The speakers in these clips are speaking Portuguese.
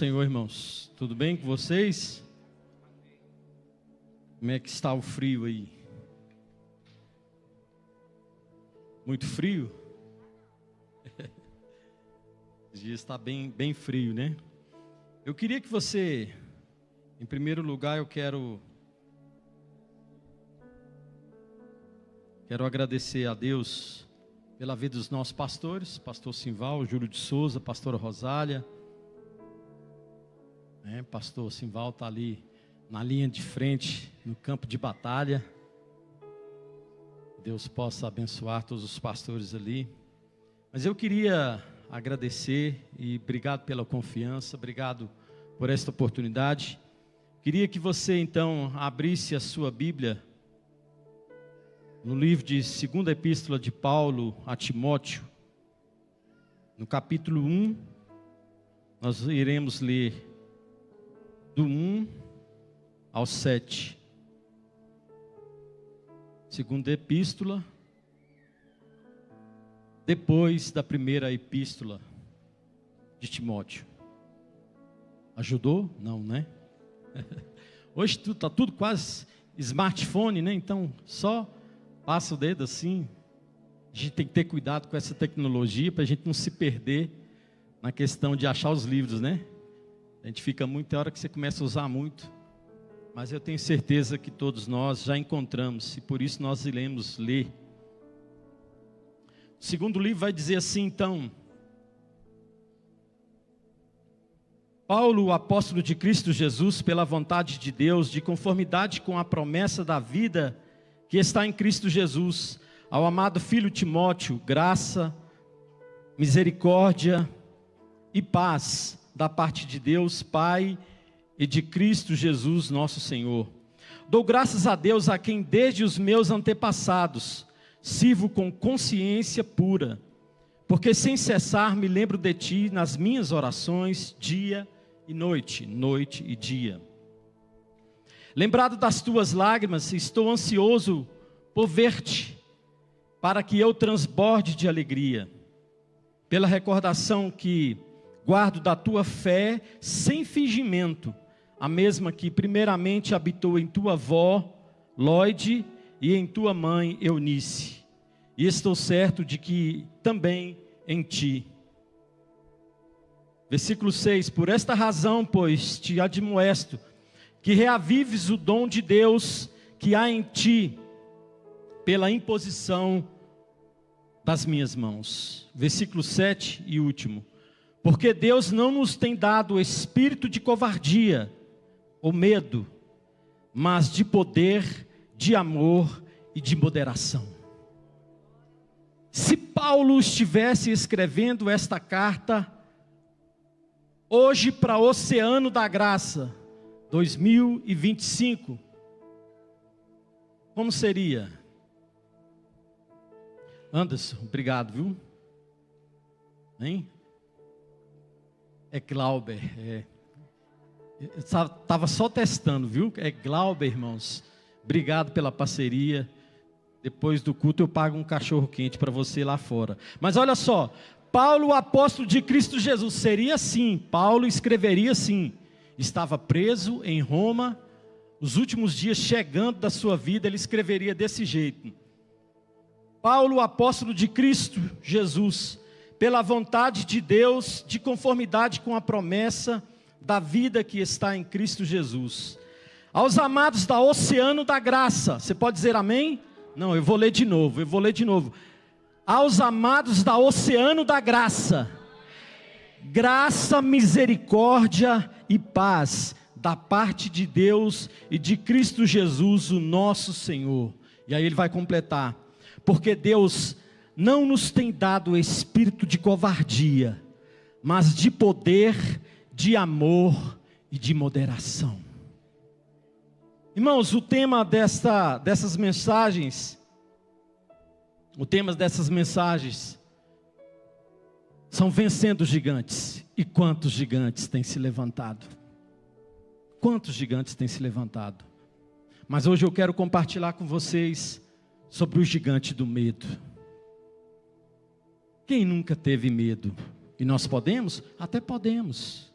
Senhor, irmãos. Tudo bem com vocês? Como é que está o frio aí? Muito frio? Os dias está bem frio, né? Eu queria que você, em primeiro lugar, eu quero agradecer a Deus pela vida dos nossos pastores, pastor Simval, Júlio de Souza, pastora Rosália. Pastor Simval está ali na linha de frente, no campo de batalha. Deus possa abençoar todos os pastores ali. Mas eu queria agradecer e obrigado pela confiança, obrigado por esta oportunidade. Queria que você então abrisse a sua Bíblia no livro de 2ª Epístola de Paulo a Timóteo, no capítulo 1, nós iremos ler do 1 ao 7. 2ª Epístola, depois da 1ª Epístola de Timóteo. Ajudou? Não, né? Hoje está tudo quase smartphone, né? Então só passa o dedo assim. A gente tem que ter cuidado com essa tecnologia para a gente não se perder na questão de achar os livros, né? A gente fica muito, tem hora que você começa a usar muito, mas eu tenho certeza que todos nós já encontramos, e por isso nós iremos ler. O segundo livro vai dizer assim, então: Paulo, o apóstolo de Cristo Jesus, pela vontade de Deus, de conformidade com a promessa da vida que está em Cristo Jesus, ao amado filho Timóteo, graça, misericórdia e paz da parte de Deus Pai e de Cristo Jesus nosso Senhor. Dou graças a Deus, a quem desde os meus antepassados sirvo com consciência pura, porque sem cessar me lembro de ti nas minhas orações, dia e noite, noite e dia. Lembrado das tuas lágrimas, estou ansioso por ver-te, para que eu transborde de alegria, pela recordação que guardo da tua fé sem fingimento, a mesma que primeiramente habitou em tua avó, Lóide, e em tua mãe, Eunice. E estou certo de que também em ti. Versículo 6, por esta razão, pois, te admoesto, que reavives o dom de Deus que há em ti, pela imposição das minhas mãos. Versículo 7 e último. Porque Deus não nos tem dado o espírito de covardia ou medo, mas de poder, de amor e de moderação. Se Paulo estivesse escrevendo esta carta hoje para o Oceano da Graça 2025, como seria? Anderson, obrigado, viu? Hein? É Glauber, eu estava só testando, viu? É Glauber, irmãos. Obrigado pela parceria. Depois do culto eu pago um cachorro quente para você lá fora. Mas olha só, Paulo, o apóstolo de Cristo Jesus, seria assim. Paulo escreveria assim. Estava preso em Roma, os últimos dias chegando da sua vida, ele escreveria desse jeito. Paulo, o apóstolo de Cristo Jesus, pela vontade de Deus, de conformidade com a promessa da vida que está em Cristo Jesus. Aos amados da Oceano da Graça, você pode dizer amém? Não, eu vou ler de novo, Aos amados da Oceano da Graça, graça, misericórdia e paz, da parte de Deus e de Cristo Jesus, o nosso Senhor. E aí ele vai completar, porque Deus não nos tem dado o espírito de covardia, mas de poder, de amor e de moderação. Irmãos, o tema dessas mensagens são vencendo gigantes. E quantos gigantes têm se levantado? Quantos gigantes têm se levantado? Mas hoje eu quero compartilhar com vocês sobre o gigante do medo. Quem nunca teve medo? E nós podemos? Até podemos.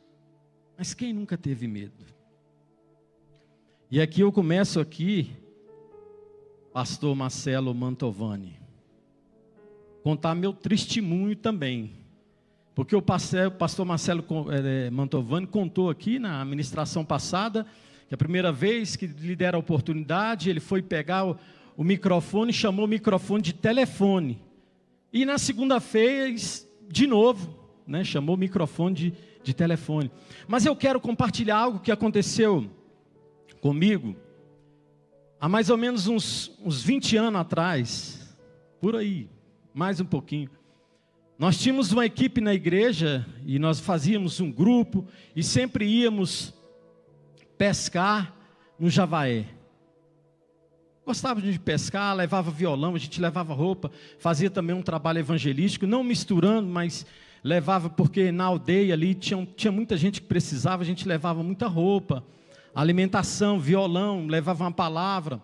Mas quem nunca teve medo? E aqui eu começo pastor Marcelo Mantovani, contar meu testemunho também. Porque o pastor Marcelo Mantovani contou aqui na ministração passada, que a primeira vez que lhe deram a oportunidade, ele foi pegar o microfone, chamou o microfone de telefone. E na segunda-feira, de novo, né, chamou o microfone de telefone. Mas eu quero compartilhar algo que aconteceu comigo há mais ou menos uns 20 anos atrás, por aí, mais um pouquinho. Nós tínhamos uma equipe na igreja e nós fazíamos um grupo e sempre íamos pescar no Javaé. Gostávamos de pescar, levava violão, a gente levava roupa, fazia também um trabalho evangelístico, não misturando, mas levava, porque na aldeia ali tinha muita gente que precisava, a gente levava muita roupa, alimentação, violão, levava uma palavra,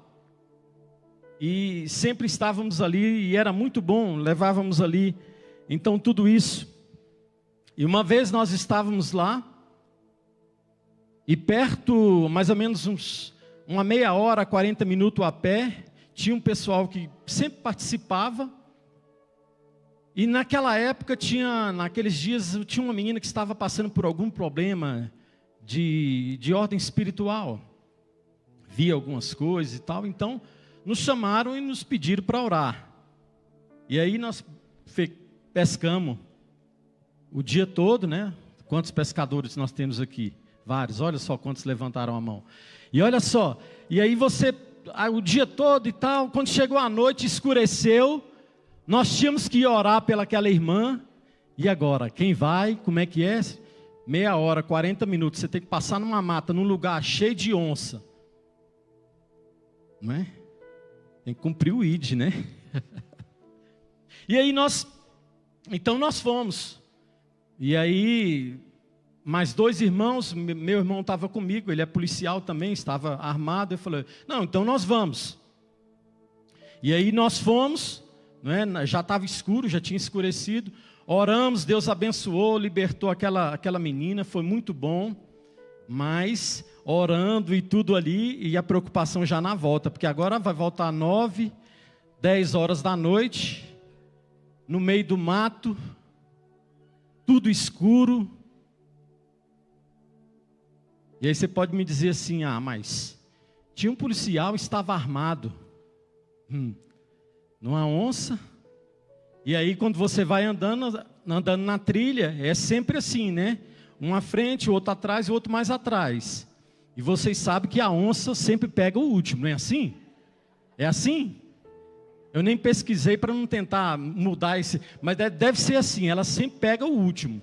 e sempre estávamos ali, e era muito bom, levávamos ali, então tudo isso. E uma vez nós estávamos lá, e perto, mais ou menos uma meia hora, 40 minutos a pé, tinha um pessoal que sempre participava, e naquela época, naqueles dias, tinha uma menina que estava passando por algum problema de ordem espiritual, via algumas coisas e tal, então nos chamaram e nos pediram para orar, e aí nós pescamos o dia todo, né? Quantos pescadores nós temos aqui? Vários, olha só quantos levantaram a mão, e olha só, e aí o dia todo e tal, quando chegou a noite, escureceu, nós tínhamos que ir orar pelaquela irmã, e agora, quem vai, como é que é? Meia hora, 40 minutos, você tem que passar numa mata, num lugar cheio de onça, não é? Tem que cumprir o ID, né? E aí então nós fomos, e aí, mais 2 irmãos, meu irmão estava comigo, ele é policial também, estava armado, eu falei, não, então nós vamos. E aí nós fomos, não é? Já estava escuro, já tinha escurecido, oramos, Deus abençoou, libertou aquela menina, foi muito bom, mas orando e tudo ali, e a preocupação já na volta, porque agora vai voltar 9, 10 horas da noite, no meio do mato, tudo escuro. E aí você pode me dizer assim, mas tinha um policial, estava armado, numa onça, e aí quando você vai andando na trilha, é sempre assim, né? Um à frente, o outro atrás e o outro mais atrás. E vocês sabem que a onça sempre pega o último, não é assim? É assim? Eu nem pesquisei para não tentar mudar mas deve ser assim, ela sempre pega o último.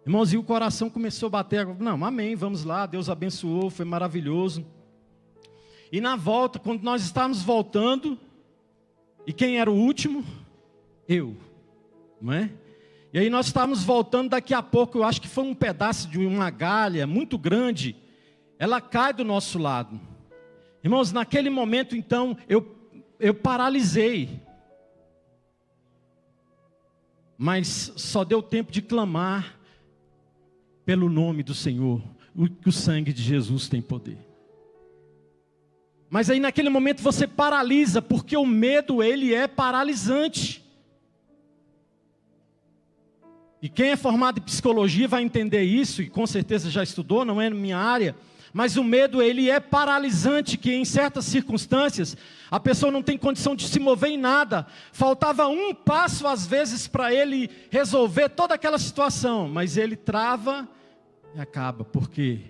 Irmãos, e o coração começou a bater, não, amém, vamos lá, Deus abençoou, foi maravilhoso. E na volta, quando nós estávamos voltando, e quem era o último? Eu, não é? E aí nós estávamos voltando, daqui a pouco, eu acho que foi um pedaço de uma galha muito grande, ela cai do nosso lado. Irmãos, naquele momento então, eu paralisei, mas só deu tempo de clamar pelo nome do Senhor, que o sangue de Jesus tem poder. Mas aí naquele momento você paralisa, porque o medo, ele é paralisante. E quem é formado em psicologia vai entender isso, e com certeza já estudou, não é na minha área, mas o medo, ele é paralisante, que em certas circunstâncias, a pessoa não tem condição de se mover em nada, faltava um passo às vezes para ele resolver toda aquela situação, mas ele trava e acaba, porque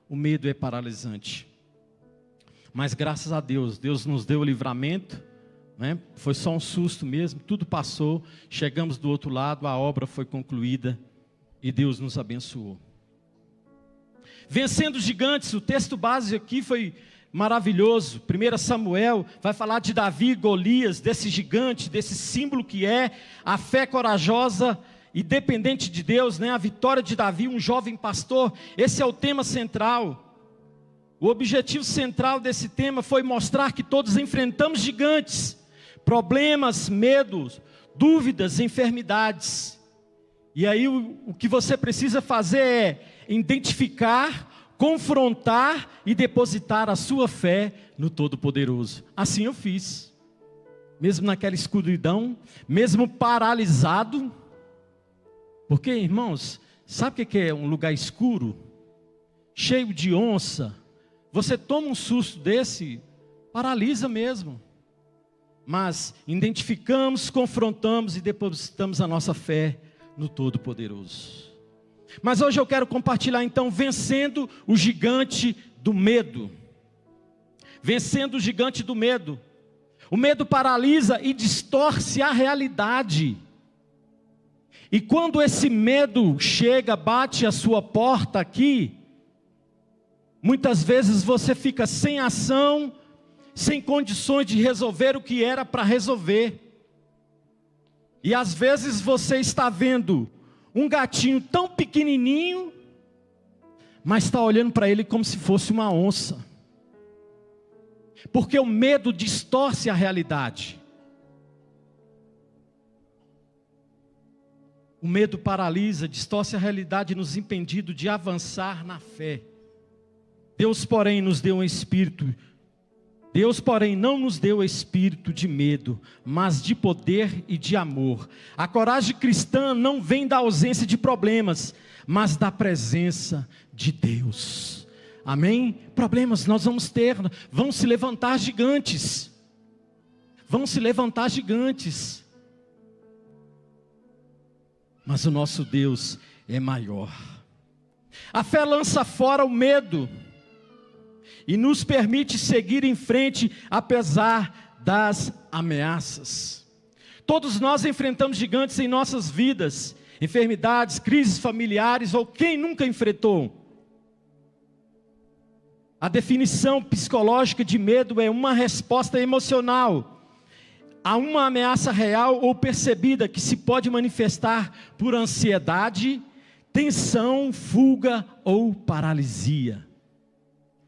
o medo é paralisante. Mas graças a Deus, Deus nos deu o livramento, né? Foi só um susto mesmo, tudo passou, chegamos do outro lado, a obra foi concluída e Deus nos abençoou. Vencendo os gigantes, o texto base aqui foi maravilhoso. 1 Samuel vai falar de Davi e Golias, desse gigante, desse símbolo que é a fé corajosa e dependente de Deus, né? A vitória de Davi, um jovem pastor. Esse é o tema central. O objetivo central desse tema foi mostrar que todos enfrentamos gigantes, problemas, medos, dúvidas, enfermidades. E aí o que você precisa fazer identificar, confrontar e depositar a sua fé no Todo-Poderoso. Assim eu fiz. Mesmo naquela escuridão, mesmo paralisado. Porque, irmãos, sabe o que é um lugar escuro? Cheio de onça. Você toma um susto desse, paralisa mesmo. Mas identificamos, confrontamos e depositamos a nossa fé no Todo-Poderoso. Mas hoje eu quero compartilhar então, vencendo o gigante do medo. Vencendo o gigante do medo. O medo paralisa e distorce a realidade. E quando esse medo chega, bate a sua porta aqui, muitas vezes você fica sem ação, sem condições de resolver o que era para resolver. E às vezes você está vendo um gatinho tão pequenininho, mas está olhando para ele como se fosse uma onça. Porque o medo distorce a realidade. O medo paralisa, distorce a realidade, nos impedindo de avançar na fé. Deus, porém, nos deu um espírito. Deus, porém, não nos deu espírito de medo, mas de poder e de amor. A coragem cristã não vem da ausência de problemas, mas da presença de Deus. Amém? Problemas nós vamos ter, vão se levantar gigantes. Vão se levantar gigantes. Mas o nosso Deus é maior. A fé lança fora o medo e nos permite seguir em frente apesar das ameaças. Todos nós enfrentamos gigantes em nossas vidas, enfermidades, crises familiares, ou quem nunca enfrentou? A definição psicológica de medo é uma resposta emocional a uma ameaça real ou percebida que se pode manifestar por ansiedade, tensão, fuga ou paralisia.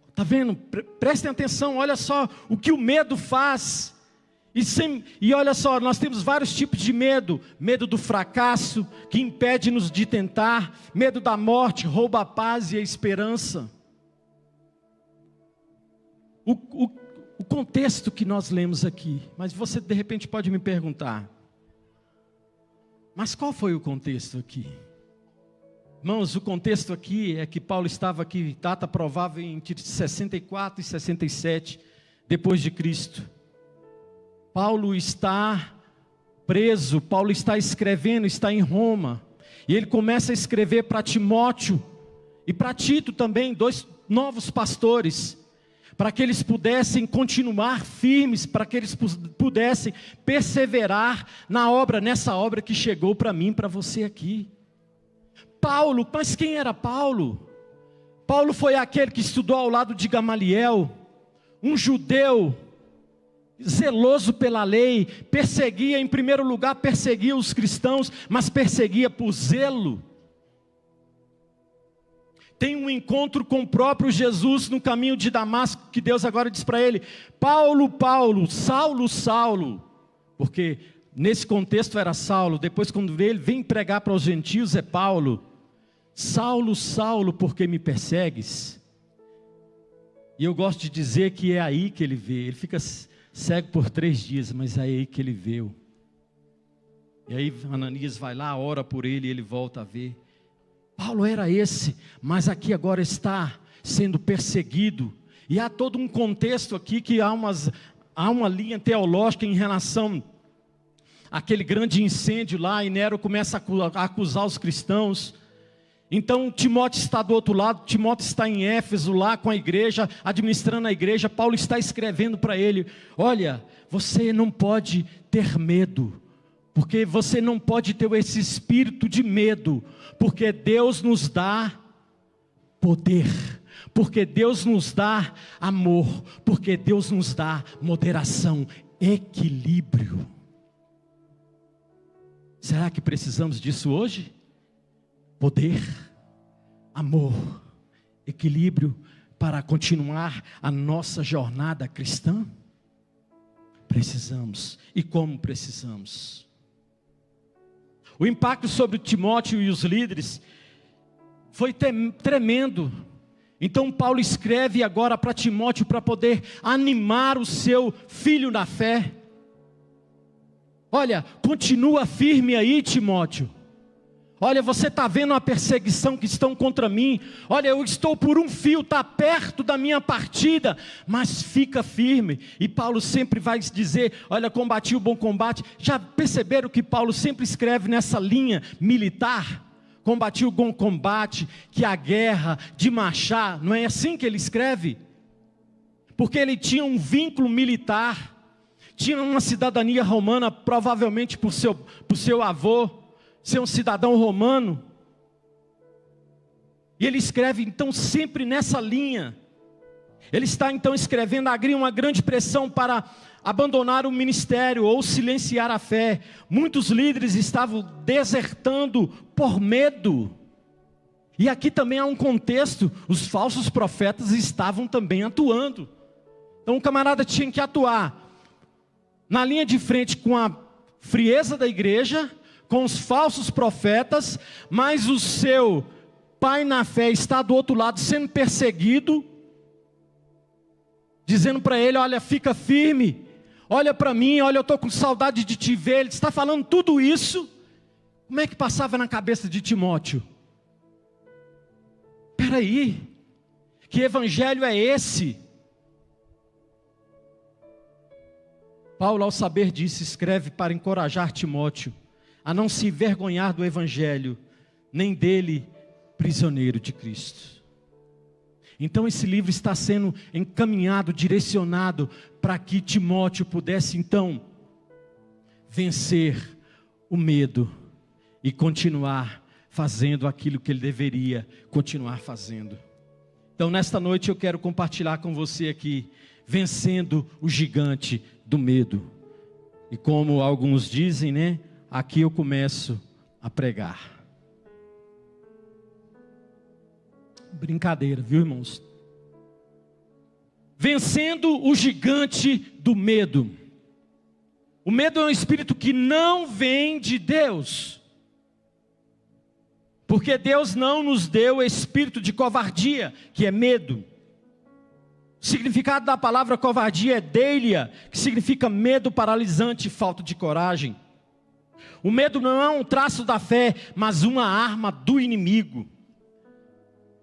Está vendo? Prestem atenção, olha só o que o medo faz. E olha só, nós temos vários tipos de medo. Medo do fracasso, que impede-nos de tentar. Medo da morte, rouba a paz e a esperança. O contexto que nós lemos aqui, mas você de repente pode me perguntar, mas qual foi o contexto aqui? Irmãos, o contexto aqui é que Paulo estava aqui, data provável entre 64 e 67 depois de Cristo. Paulo está preso, Paulo está escrevendo, está em Roma, e ele começa a escrever para Timóteo e para Tito também, 2 novos pastores, para que eles pudessem continuar firmes, para que eles pudessem perseverar na obra, nessa obra que chegou para mim, para você aqui. Paulo, mas quem era Paulo? Paulo foi aquele que estudou ao lado de Gamaliel, um judeu, zeloso pela lei, perseguia, em primeiro lugar, perseguia os cristãos, mas perseguia por zelo. Tem um encontro com o próprio Jesus no caminho de Damasco, que Deus agora diz para ele: Paulo, Paulo, Saulo, Saulo, porque nesse contexto era Saulo, depois quando ele vem pregar para os gentios é Paulo. Saulo, Saulo, por que me persegues? E eu gosto de dizer que é aí que ele vê, ele fica cego por 3 dias, mas é aí que ele vê. E aí Ananias vai lá, ora por ele e ele volta a ver. Paulo era esse, mas aqui agora está sendo perseguido. E há todo um contexto aqui que há uma linha teológica em relação àquele grande incêndio lá, e Nero começa a acusar os cristãos. Então Timóteo está do outro lado, Timóteo está em Éfeso lá com a igreja, administrando a igreja. Paulo está escrevendo para ele: olha, você não pode ter medo, porque você não pode ter esse espírito de medo, porque Deus nos dá poder, porque Deus nos dá amor, porque Deus nos dá moderação, equilíbrio. Será que precisamos disso hoje? Poder, amor, equilíbrio para continuar a nossa jornada cristã? Precisamos. E como precisamos? O impacto sobre Timóteo e os líderes foi tremendo. Então Paulo escreve agora para Timóteo para poder animar o seu filho na fé. Olha, continua firme aí, Timóteo. Olha, você está vendo a perseguição que estão contra mim. Olha, eu estou por um fio, está perto da minha partida, mas fica firme. E Paulo sempre vai dizer, olha, combati o bom combate. Já perceberam que Paulo sempre escreve nessa linha militar? Combati o bom combate, que a guerra de marchar, não é assim que ele escreve? Porque ele tinha um vínculo militar, tinha uma cidadania romana, provavelmente por seu avô, ser um cidadão romano. E ele escreve então sempre nessa linha. Ele está então escrevendo, havia uma grande pressão para abandonar o ministério ou silenciar a fé. Muitos líderes estavam desertando por medo. E aqui também há um contexto, os falsos profetas estavam também atuando. Então o camarada tinha que atuar na linha de frente com a frieza da igreja, com os falsos profetas, mas o seu pai na fé está do outro lado sendo perseguido, dizendo para ele, olha, fica firme, olha para mim, olha, eu estou com saudade de te ver. Ele está falando tudo isso. Como é que passava na cabeça de Timóteo? Espera aí, que evangelho é esse? Paulo, ao saber disso, escreve para encorajar Timóteo a não se envergonhar do evangelho, nem dele, prisioneiro de Cristo. Então esse livro está sendo encaminhado, direcionado, para que Timóteo pudesse então vencer o medo e continuar fazendo aquilo que ele deveria continuar fazendo. Então nesta noite eu quero compartilhar com você aqui, vencendo o gigante do medo. E como alguns dizem, né? Aqui eu começo a pregar. Brincadeira, viu, irmãos? Vencendo o gigante do medo. O medo é um espírito que não vem de Deus. Porque Deus não nos deu espírito de covardia, que é medo. O significado da palavra covardia é deilia, que significa medo paralisante e falta de coragem. O medo não é um traço da fé, mas uma arma do inimigo.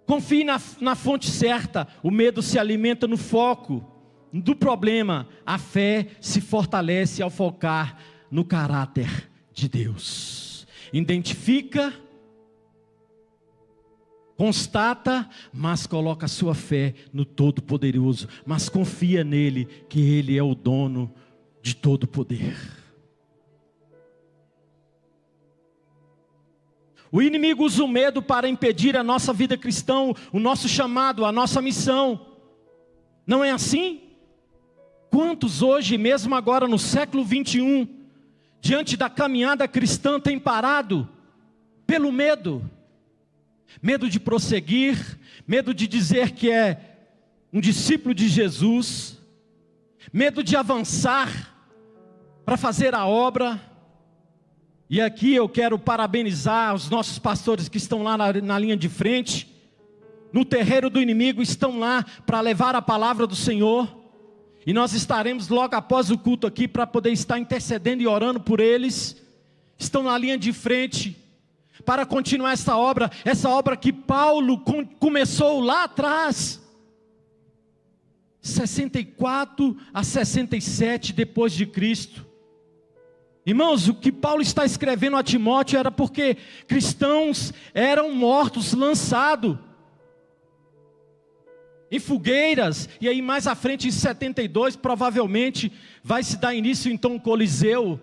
Confie na fonte certa. O medo se alimenta no foco do problema. A fé se fortalece ao focar no caráter de Deus. Identifica, constata, mas coloca a sua fé no Todo-Poderoso. Mas confia nele, que ele é o dono de todo poder. O inimigo usa o medo para impedir a nossa vida cristã, o nosso chamado, a nossa missão. Não é assim? Quantos hoje, mesmo agora no século 21, diante da caminhada cristã, têm parado pelo medo? Medo de prosseguir, medo de dizer que é um discípulo de Jesus, medo de avançar para fazer a obra. E aqui eu quero parabenizar os nossos pastores que estão lá na linha de frente, no terreiro do inimigo, estão lá para levar a palavra do Senhor. E nós estaremos logo após o culto aqui para poder estar intercedendo e orando por eles. Estão na linha de frente para continuar essa obra que Paulo começou lá atrás, 64 a 67 depois de Cristo. Irmãos, o que Paulo está escrevendo a Timóteo era porque cristãos eram mortos, lançados em fogueiras. E aí mais à frente, em 72, provavelmente vai se dar início então o Coliseu.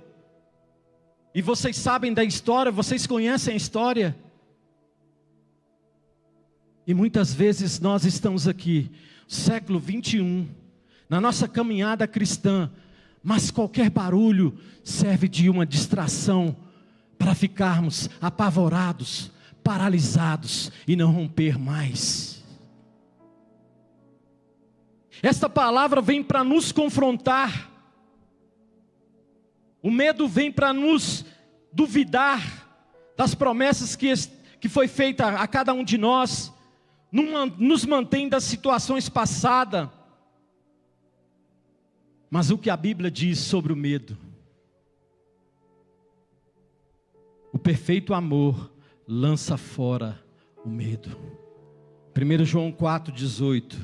E vocês sabem da história, vocês conhecem a história. E muitas vezes nós estamos aqui, século 21, na nossa caminhada cristã, mas qualquer barulho serve de uma distração para ficarmos apavorados, paralisados e não romper mais. Esta palavra vem para nos confrontar. O medo vem para nos duvidar das promessas que foi feita a cada um de nós, nos mantém das situações passadas. Mas o que a Bíblia diz sobre o medo? O perfeito amor lança fora o medo. 1 João 4,18.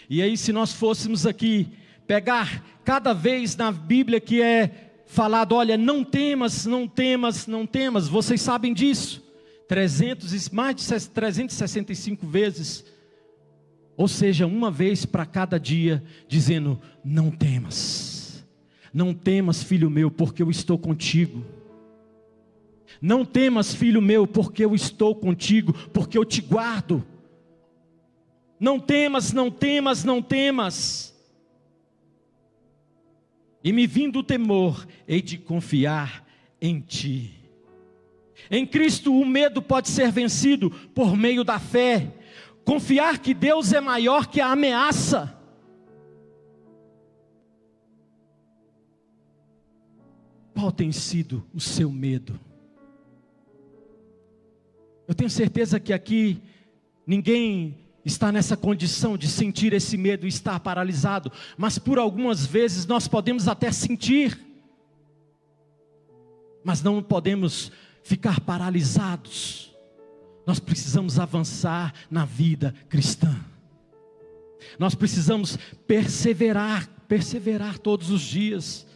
E aí, se nós fôssemos aqui pegar cada vez na Bíblia que é falado, olha, não temas, não temas, não temas, vocês sabem disso, mais de 365 vezes, ou seja, uma vez para cada dia, dizendo, não temas, filho meu, porque eu estou contigo. Não temas, filho meu, porque eu estou contigo, porque eu te guardo. Não temas, não temas, não temas. E me vindo o temor, hei de confiar em ti. Em Cristo o medo pode ser vencido por meio da fé. Confiar que Deus é maior que a ameaça. Qual tem sido o seu medo? Eu tenho certeza que aqui ninguém está nessa condição de sentir esse medo e estar paralisado, mas por algumas vezes nós podemos até sentir, mas não podemos ficar paralisados. Nós precisamos avançar na vida cristã. Nós precisamos perseverar todos os dias.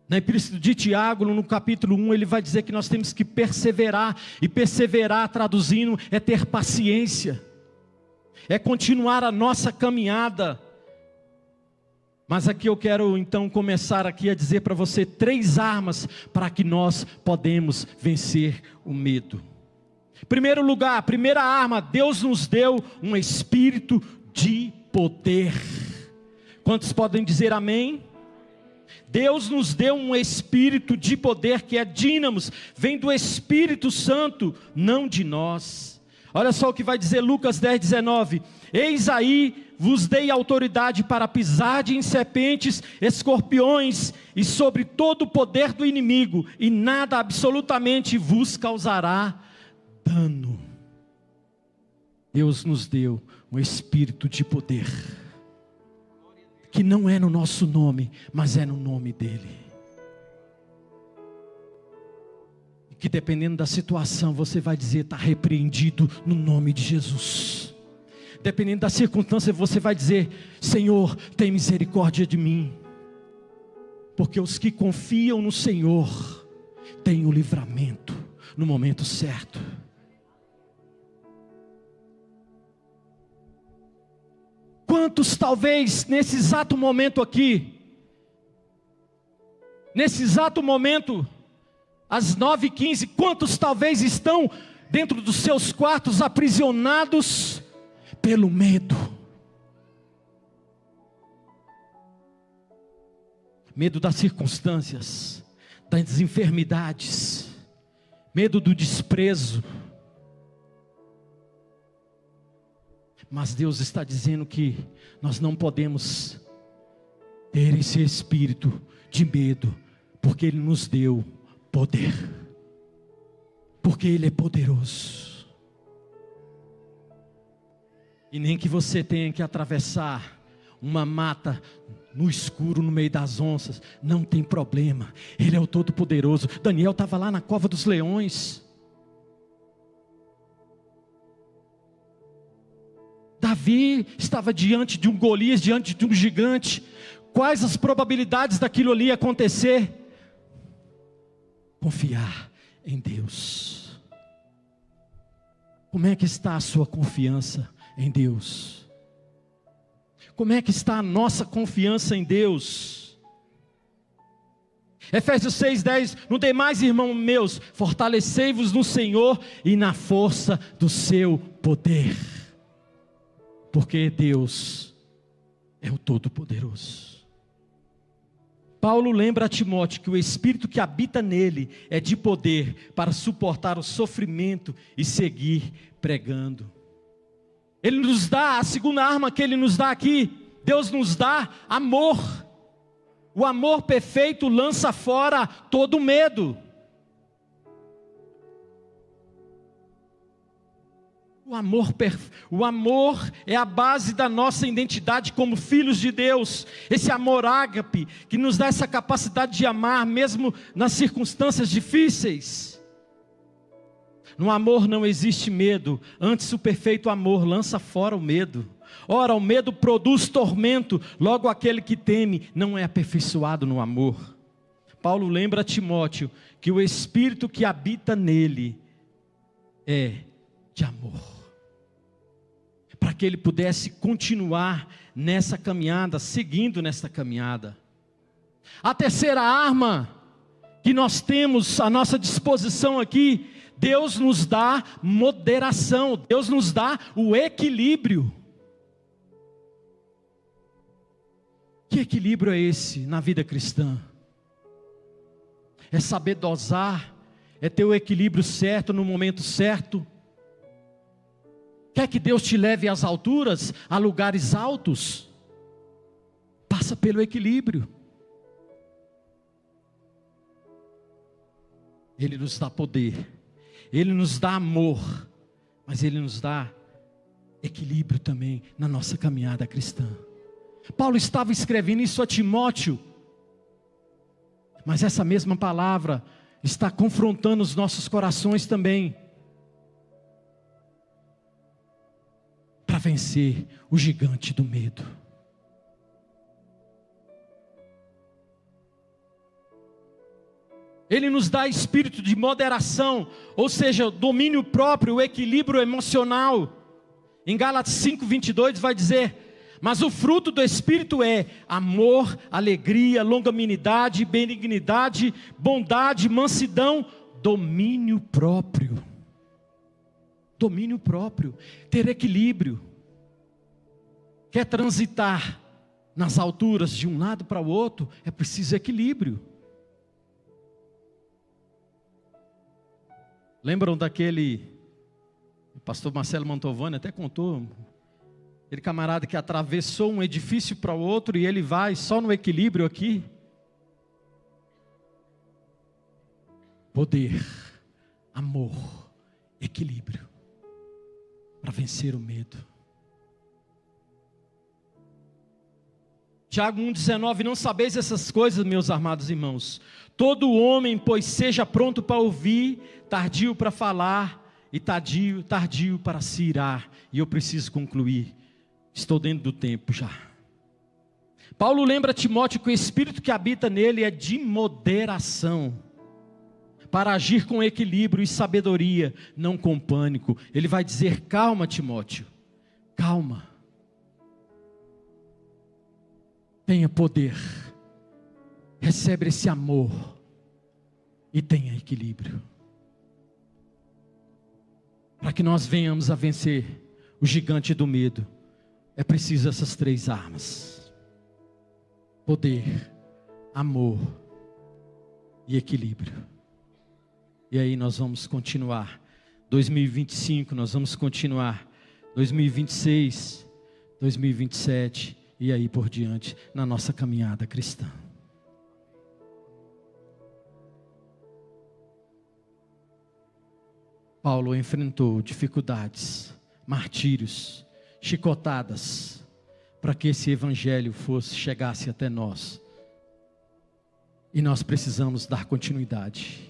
Na Epístola de Tiago, no capítulo 1, ele vai dizer que nós temos que perseverar, e perseverar, traduzindo, é ter paciência, é continuar a nossa caminhada. Mas aqui eu quero então começar aqui a dizer para você 3 armas para que nós podemos vencer o medo. Primeiro lugar, primeira arma, Deus nos deu um espírito de poder. Quantos podem dizer amém? Deus nos deu um espírito de poder que é dínamos, vem do Espírito Santo, não de nós. Olha só o que vai dizer Lucas 10:19. Eis aí vos dei autoridade para pisar em serpentes, escorpiões e sobre todo o poder do inimigo, e nada absolutamente vos causará dano. Deus nos deu um espírito de poder, que não é no nosso nome, mas é no nome dele. E que dependendo da situação, você vai dizer, está repreendido no nome de Jesus. Dependendo da circunstância, você vai dizer, Senhor, tem misericórdia de mim. Porque os que confiam no Senhor, têm o livramento no momento certo. Quantos talvez nesse exato momento aqui, nesse exato momento, às 9h15, quantos talvez estão dentro dos seus quartos aprisionados pelo medo? Medo das circunstâncias, das enfermidades, medo do desprezo. Mas Deus está dizendo que nós não podemos ter esse espírito de medo, porque Ele nos deu poder, porque Ele é poderoso. E nem que você tenha que atravessar uma mata no escuro, no meio das onças, não tem problema, Ele é o Todo-Poderoso. Daniel estava lá na cova dos leões. Davi estava diante de um Golias, diante de um gigante. Quais as probabilidades daquilo ali acontecer? Confiar em Deus. Como é que está a sua confiança em Deus? Como é que está a nossa confiança em Deus? Efésios 6:10, no demais, irmãos meus, fortalecei-vos no Senhor e na força do seu poder. Porque Deus é o Todo-Poderoso. Paulo lembra a Timóteo que o Espírito que habita nele é de poder para suportar o sofrimento e seguir pregando. Ele nos dá, a segunda arma que Ele nos dá aqui, Deus nos dá amor. O amor perfeito lança fora todo medo. O amor é a base da nossa identidade como filhos de Deus. Esse amor ágape, que nos dá essa capacidade de amar, mesmo nas circunstâncias difíceis. No amor não existe medo, antes o perfeito amor lança fora o medo. Ora, o medo produz tormento, logo aquele que teme não é aperfeiçoado no amor. Paulo lembra a Timóteo que o Espírito que habita nele é de amor. Para que ele pudesse continuar nessa caminhada, seguindo nessa caminhada. A terceira arma que nós temos à nossa disposição aqui, Deus nos dá moderação, Deus nos dá o equilíbrio. Que equilíbrio é esse na vida cristã? É saber dosar, é ter o equilíbrio certo no momento certo. Quer que Deus te leve às alturas, a lugares altos? Passa pelo equilíbrio. Ele nos dá poder, Ele nos dá amor, mas Ele nos dá equilíbrio também na nossa caminhada cristã. Paulo estava escrevendo isso a Timóteo, mas essa mesma palavra está confrontando os nossos corações também. Para vencer o gigante do medo. Ele nos dá espírito de moderação, ou seja, domínio próprio, o equilíbrio emocional. Em Gálatas 5:22 vai dizer: mas o fruto do Espírito é amor, alegria, longanimidade, benignidade, bondade, mansidão, domínio próprio. Domínio próprio, ter equilíbrio. Quer transitar nas alturas de um lado para o outro, é preciso equilíbrio. Lembram daquele, o pastor Marcelo Mantovani até contou, aquele camarada que atravessou um edifício para o outro e ele vai só no equilíbrio aqui? Poder, amor, equilíbrio. Para vencer o medo. Tiago 1,19: não sabeis essas coisas, meus amados irmãos? Todo homem, pois, seja pronto para ouvir, tardio para falar, e tardio para se irar. E eu preciso concluir, estou dentro do tempo já. Paulo lembra a Timóteo que o Espírito que habita nele é de moderação, para agir com equilíbrio e sabedoria, não com pânico. Ele vai dizer: calma, Timóteo, calma. Tenha poder, recebe esse amor e tenha equilíbrio. Para que nós venhamos a vencer o gigante do medo, é preciso essas três armas: poder, amor e equilíbrio. E aí nós vamos continuar, 2025 nós vamos continuar, 2026, 2027 e aí por diante, na nossa caminhada cristã. Paulo enfrentou dificuldades, martírios, chicotadas, para que esse evangelho chegasse até nós. E nós precisamos dar continuidade.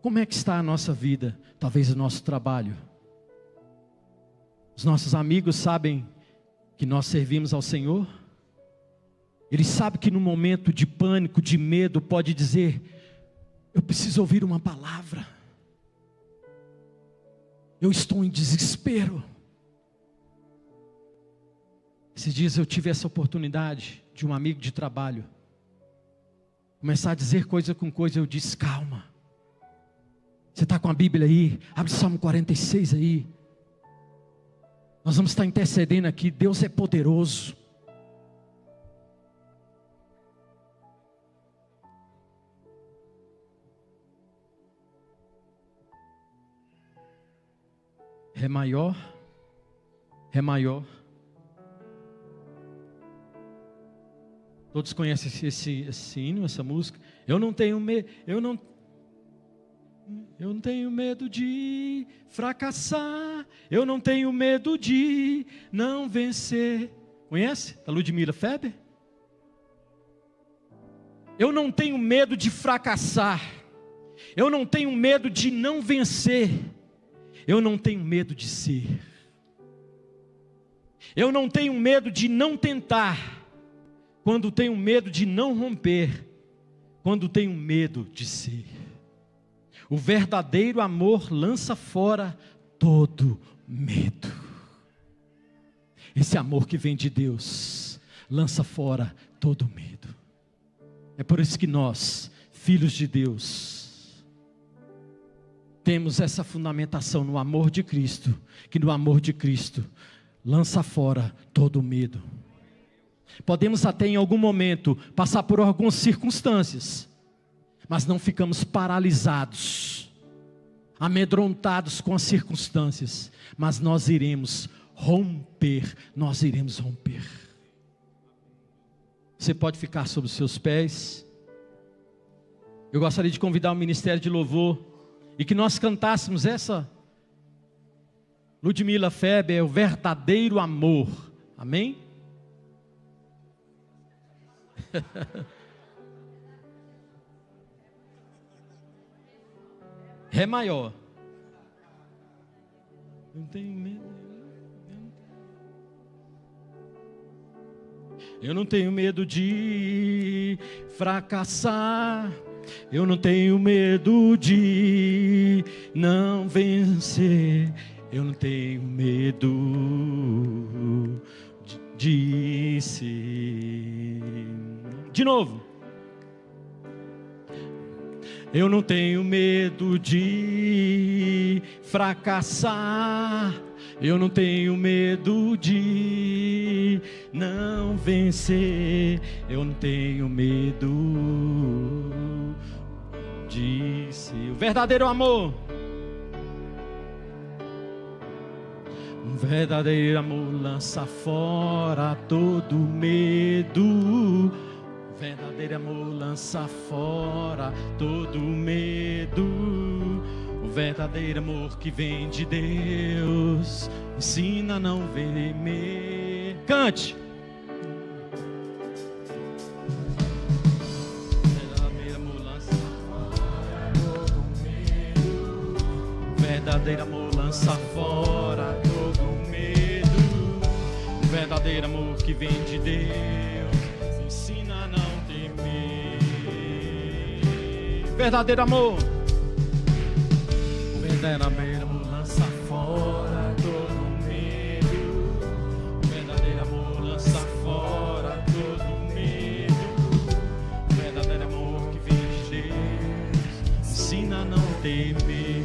Como é que está a nossa vida? Talvez o nosso trabalho. Os nossos amigos sabem que nós servimos ao Senhor? Eles sabem que no momento de pânico, de medo, pode dizer: eu preciso ouvir uma palavra. Eu estou em desespero. Esses dias eu tive essa oportunidade de um amigo de trabalho começar a dizer coisa com coisa. Eu disse: calma. Você está com a Bíblia aí? Abre Salmo 46 aí. Nós vamos estar intercedendo aqui. Deus é poderoso. Ré maior, Ré maior. Todos conhecem esse hino, essa música? Eu não tenho medo, eu não tenho medo de fracassar, Eu não tenho medo de não vencer. Conhece? A Ludmila Feber? Eu não tenho medo de fracassar. Eu não tenho medo de não vencer. Eu não tenho medo de ser. Eu não tenho medo de não tentar. Quando tenho medo de não romper. Quando tenho medo de ser. O verdadeiro amor lança fora todo medo. Esse amor que vem de Deus lança fora todo medo. É por isso que nós, filhos de Deus, temos essa fundamentação no amor de Cristo, que no amor de Cristo lança fora todo medo. Podemos até em algum momento passar por algumas circunstâncias, mas não ficamos paralisados, amedrontados com as circunstâncias, mas nós iremos romper, nós iremos romper. Você pode ficar sobre os seus pés. Eu gostaria de convidar o Ministério de Louvor e que nós cantássemos essa Ludmila Feber, o verdadeiro amor. Amém? Ré maior. Não tenho medo. Eu não tenho medo de fracassar. Eu não tenho medo de não vencer. Eu não tenho medo de ser. De novo. Eu não tenho medo de fracassar. Eu não tenho medo de não vencer. Eu não tenho medo de ser. O verdadeiro amor. Um verdadeiro amor lança fora todo medo. O verdadeiro amor lança fora todo medo. O verdadeiro amor que vem de Deus ensina a não temer. Cante. O verdadeiro amor lança fora todo medo. O verdadeiro amor lança fora todo medo. O verdadeiro amor que vem de Deus ensina a não temer. Verdadeiro amor. O verdadeiro amor lança fora todo medo. O verdadeiro amor lança fora todo medo. O verdadeiro amor que vem de Deus ensina a não temer.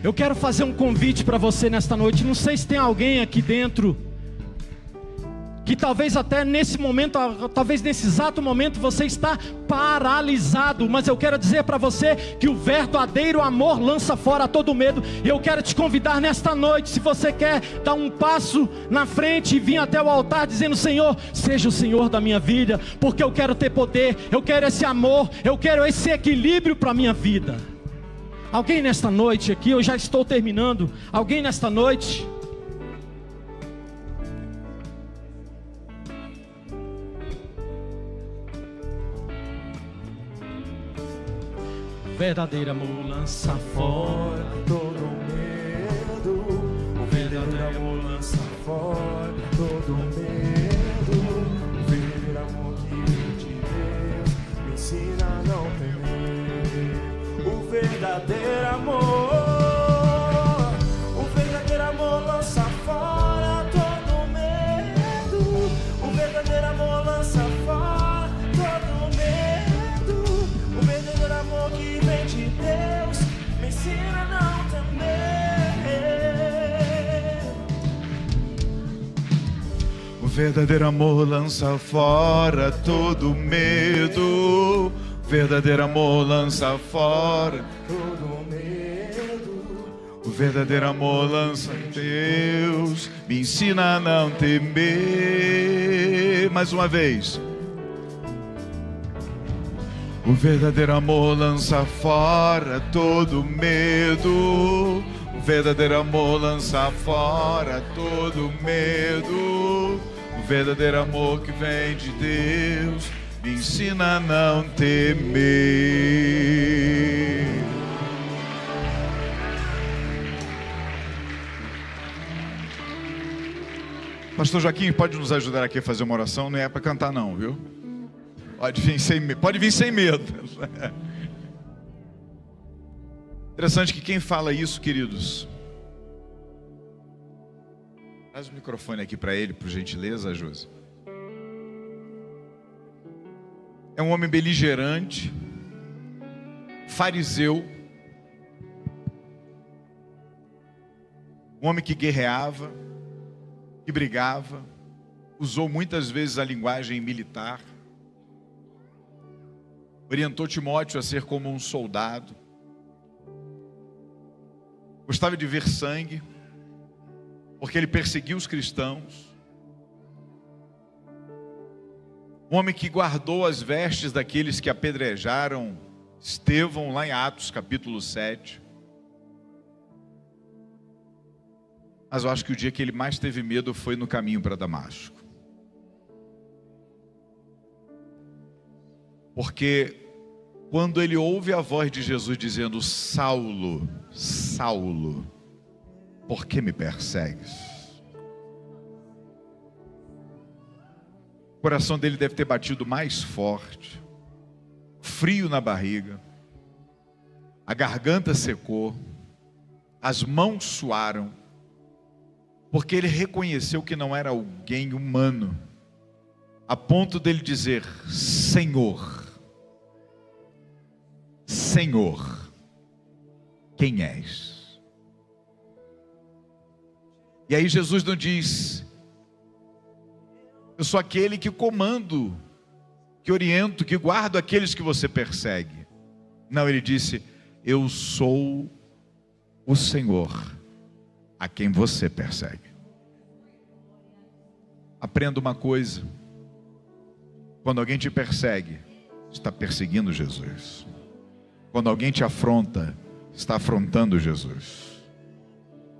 Eu quero fazer um convite para você nesta noite. Não sei se tem alguém aqui dentro que talvez até nesse momento, talvez nesse exato momento você está paralisado, mas eu quero dizer para você que o verdadeiro amor lança fora todo medo. E eu quero te convidar nesta noite, se você quer dar um passo na frente e vir até o altar dizendo: Senhor, seja o Senhor da minha vida, porque eu quero ter poder, eu quero esse amor, eu quero esse equilíbrio para a minha vida. Alguém nesta noite aqui, eu já estou terminando, alguém nesta noite? O verdadeiro amor lança fora todo medo. O verdadeiro amor lança fora todo medo. O verdadeiro amor que vem de Deus me ensina a não temer. O verdadeiro amor. O verdadeiro amor lança fora todo medo. O verdadeiro amor lança fora todo medo. O verdadeiro amor que vem de Deus me ensina a não temer. O verdadeiro amor lança fora todo medo. O verdadeiro amor lança fora todo medo. O verdadeiro amor lança em Deus, me ensina a não temer. Mais uma vez. O verdadeiro amor lança fora todo medo. O verdadeiro amor lança fora todo medo. O verdadeiro amor que vem de Deus me ensina a não temer. Pastor Joaquim, pode nos ajudar aqui a fazer uma oração? Não é para cantar não, viu? Pode vir sem medo. Interessante que quem fala isso, queridos, traz o microfone aqui para ele, por gentileza, Josi. É um homem beligerante, fariseu, um homem que guerreava, que brigava, usou muitas vezes a linguagem militar, orientou Timóteo a ser como um soldado, gostava de ver sangue, porque ele perseguiu os cristãos. Um homem que guardou as vestes daqueles que apedrejaram Estevão, lá em Atos capítulo 7. Mas eu acho que o dia que ele mais teve medo foi no caminho para Damasco. Porque quando ele ouve a voz de Jesus dizendo: Saulo, Saulo, por que me persegues? O coração dele deve ter batido mais forte, frio na barriga, a garganta secou, as mãos suaram, porque ele reconheceu que não era alguém humano, a ponto dele dizer: Senhor, Senhor, quem és? E aí Jesus não diz: eu sou aquele que comando, que oriento, que guardo aqueles que você persegue. Não, ele disse: eu sou o Senhor a quem você persegue. Aprenda uma coisa: quando alguém te persegue, está perseguindo Jesus. Quando alguém te afronta, está afrontando Jesus.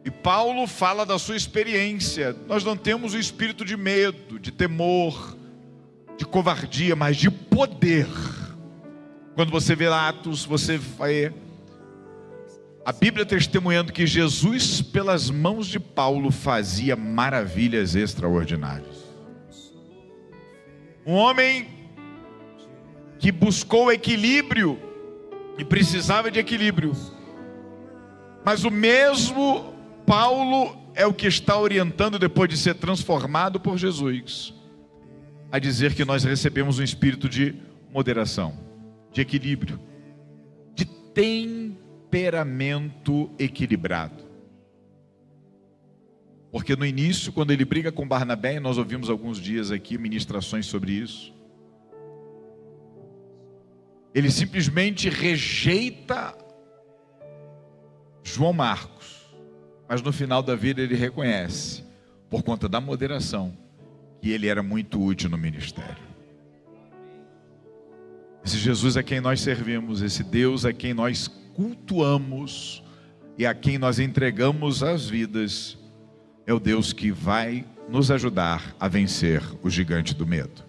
E Paulo fala da sua experiência. Nós não temos o espírito de medo, de temor, de covardia, mas de poder. Quando você vê Atos, você vai a Bíblia testemunhando que Jesus, pelas mãos de Paulo, fazia maravilhas extraordinárias. Um homem que buscou equilíbrio e precisava de equilíbrio. Mas o mesmo Paulo é o que está orientando, depois de ser transformado por Jesus, a dizer que nós recebemos um espírito de moderação, de equilíbrio, de temperamento equilibrado. Porque no início, quando ele briga com Barnabé, e nós ouvimos alguns dias aqui ministrações sobre isso, ele simplesmente rejeita João Marcos, mas no final da vida ele reconhece, por conta da moderação, que ele era muito útil no ministério. Esse Jesus a quem nós servimos, esse Deus a quem nós cultuamos e a quem nós entregamos as vidas, é o Deus que vai nos ajudar a vencer o gigante do medo.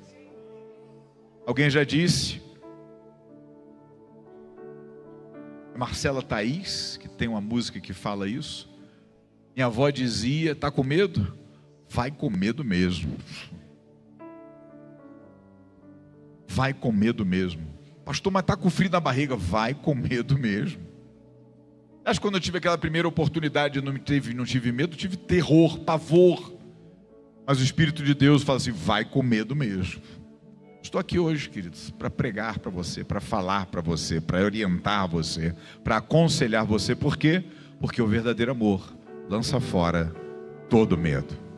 Alguém já disse, Marcela Thaís, que tem uma música que fala isso, minha avó dizia: tá com medo? Vai com medo mesmo. Vai com medo mesmo. Pastor, mas está com frio na barriga. Vai com medo mesmo. Acho que quando eu tive aquela primeira oportunidade, não tive medo, tive terror, pavor. Mas o Espírito de Deus fala assim: vai com medo mesmo. Estou aqui hoje, queridos, para pregar para você, para falar para você, para orientar você, para aconselhar você. Por quê? Porque o verdadeiro amor lança fora todo medo.